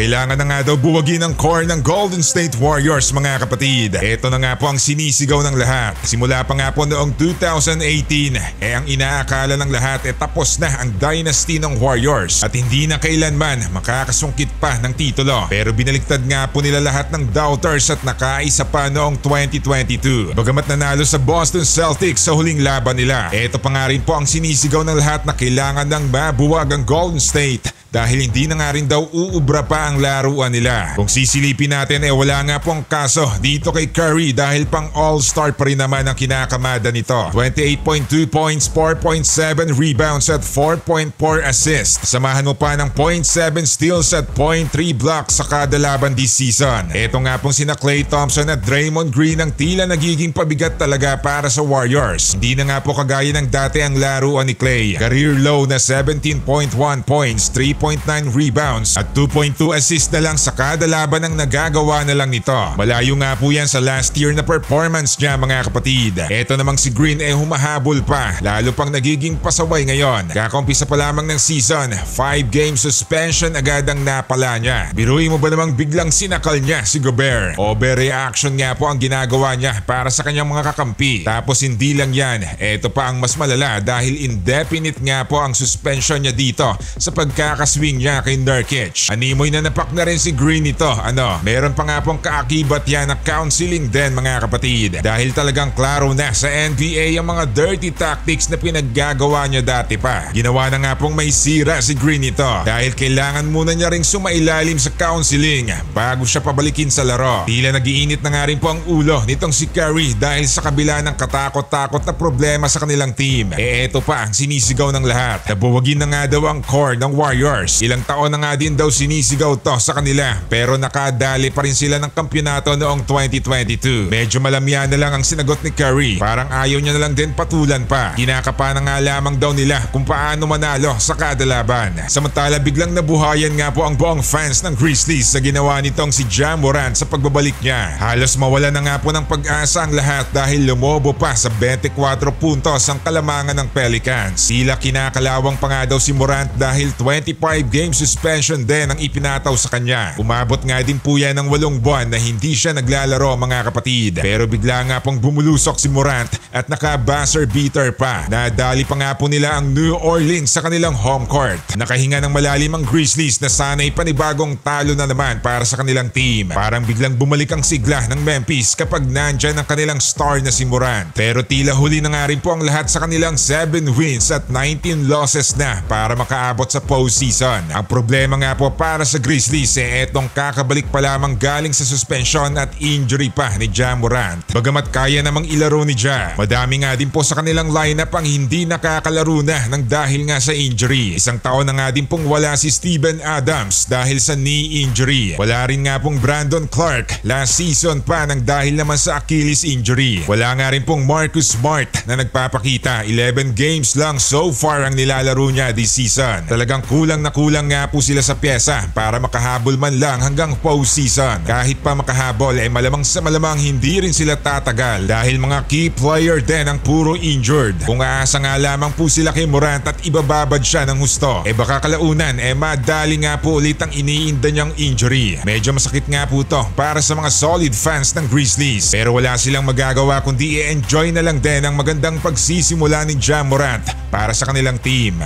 Kailangan na nga daw buwagin ang core ng Golden State Warriors mga kapatid. Ito na nga po ang sinisigaw ng lahat. Simula pa nga po noong 2018 ang inaakala ng lahat tapos na ang dynasty ng Warriors at hindi na kailanman makakasungkit pa ng titulo. Pero binaliktad nga po nila lahat ng doubters at nakaisa pa noong 2022. Bagamat nanalo sa Boston Celtics sa huling laban nila, ito pa nga rin po ang sinisigaw ng lahat na kailangan ng mabuwag ang Golden State dahil hindi na nga rin daw uubra pa ang laruan nila. Kung sisilipin natin wala nga pong kaso dito kay Curry dahil pang all-star pa rin naman ang kinakamada nito. 28.2 points, 4.7 rebounds at 4.4 assists. Samahan mo pa ng 0.7 steals at 0.3 blocks sa kada laban this season. Ito nga pong sina Klay Thompson at Draymond Green ang tila nagiging pabigat talaga para sa Warriors. Hindi na nga po kagaya ng dati ang laruan ni Klay. Career low na 17.1 points, 3.9 rebounds at 2.2 assists na lang sa kada laban ang nagagawa na lang nito. Malayo nga po yan sa last year na performance niya mga kapatid. Ito namang si Green humahabol pa, lalo pang nagiging pasaway ngayon. Kakaumpisa pa lamang ng season, 5-game suspension agad ang napala niya. Biruin mo ba namang biglang sinakal niya si Gobert? Overreaction nga po ang ginagawa niya para sa kanyang mga kakampi. Tapos hindi lang yan, ito pa ang mas malala dahil indefinite nga po ang suspension niya dito sa pagkakaswing niya kay Nurkic. Animoy na napak na rin si Green ito. Meron pa nga pong kaakibat yan na counseling din mga kapatid. Dahil talagang klaro na sa NBA ang mga dirty tactics na pinaggagawa niya dati pa. Ginawa na nga pong may sira si Green ito dahil kailangan muna niya ring sumailalim sa counseling bago siya pabalikin sa laro. Tila nagiinit na nga rin po ang ulo nitong si Curry dahil sa kabila ng katakot-takot na problema sa kanilang team. Ito pa ang sinisigaw ng lahat. Nabuwagin na nga daw ang core ng Warriors. Ilang taon na nga din daw sinisigaw to sa kanila pero nakadali pa rin sila ng kampyonato noong 2022. Medyo malamya na lang ang sinagot ni Curry. Parang ayaw niya na lang din patulan pa. Kinakapa na nga lamang daw nila kung paano manalo sa kada laban. Samantala biglang nabuhayan nga po ang buong fans ng Grizzlies sa ginawa nitong si Ja Morant sa pagbabalik niya. Halos mawala na nga po ng pag-asa ang lahat dahil lumobo pa sa 24 puntos ang kalamangan ng Pelicans. Tila kinakalawang pa nga daw si Morant dahil 25-game suspension din ang ipinataw sa kanya. Umabot nga din po yan ng 8 buwan na hindi siya naglalaro mga kapatid. Pero bigla nga pong bumulusok si Morant at naka-buzzer beater pa. Nadali pa nga po nila ang New Orleans sa kanilang home court. Nakahinga ng malalim ang Grizzlies na sana'y panibagong talo na naman para sa kanilang team. Parang biglang bumalik ang sigla ng Memphis kapag nandyan ang kanilang star na si Morant. Pero tila huli na nga rin po ang lahat sa kanilang 7 wins at 19 losses na para makaabot sa postseason. Ang problema nga po para sa Grizzlies etong kakabalik pa lamang galing sa suspension at injury pa ni Ja Morant. Bagamat kaya namang ilaro ni Ja, madami nga din po sa kanilang lineup ang hindi nakakalaro na ng dahil nga sa injury. Isang taon na nga din pong wala si Steven Adams dahil sa knee injury. Wala rin nga pong Brandon Clark last season pa ng dahil naman sa Achilles injury. Wala nga rin pong Marcus Smart na nagpapakita. 11 games lang so far ang nilalaro niya this season. Talagang kulang na kulang nga po sila sa pyesa para makahabol man lang hanggang postseason. Kahit pa makahabol malamang sa malamang hindi rin sila tatagal dahil mga key player din ang puro injured. Kung aasa nga lamang po sila kay Morant at ibababad siya ng husto, baka kalaunan madali nga po ulit ang iniinda niyang injury. Medyo masakit nga po to para sa mga solid fans ng Grizzlies pero wala silang magagawa kundi i-enjoy na lang din ang magandang pagsisimula ni Ja Morant para sa kanilang team.